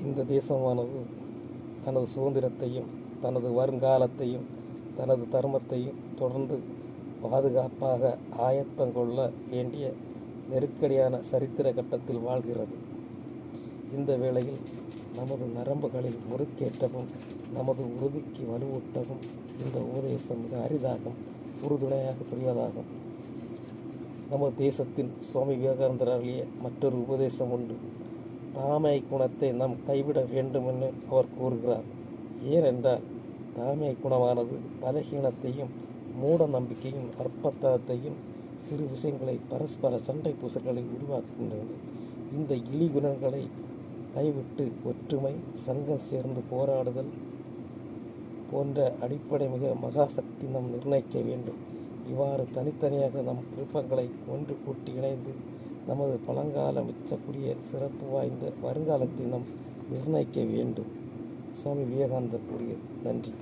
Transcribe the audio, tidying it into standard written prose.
இந்த தேசமானது தனது சுதந்திரத்தையும் தனது வருங்காலத்தையும் தனது தர்மத்தையும் தொடர்ந்து பாதுகாப்பாக ஆயத்தங்கொள்ள வேண்டிய நெருக்கடியான சரித்திர கட்டத்தில் வாழ்கிறது. இந்த வேளையில் நமது நரம்புகளில் முறுக்கேற்றவும் நமது உறுதிக்கு வலுவூட்டவும் இந்த உபதேசம் மிக அரிதாகும் உறுதுணையாக புரிவதாகும். நமது தேசத்தின் சுவாமி விவேகானந்தர் அருளிய மற்றொரு உபதேசம் உண்டு. தாமை குணத்தை நாம் கைவிட வேண்டுமென்று அவர் கூறுகிறார். ஏனென்றால் தாமை குணமானது பலகீனத்தையும் மூட நம்பிக்கையும் அற்பத்தனத்தையும் சிறு விஷயங்களை பரஸ்பர சண்டை பூசல்களை உருவாக்குகின்றன. இந்த இழிகுணங்களை கைவிட்டு ஒற்றுமை, சங்கம் சேர்ந்து போராடுதல் போன்ற அடிப்படை மகாசக்தி நாம் நிர்ணயிக்க வேண்டும். இவ்வாறு தனித்தனியாக நம் விருப்பங்களை ஒன்று கூட்டி இணைந்து நமது பழங்கால மிச்சக்கூடிய சிறப்பு வாய்ந்த வருங்காலத்தை நாம் நிர்ணயிக்க வேண்டும். சுவாமி விவேகானந்தர் கூறியது. நன்றி.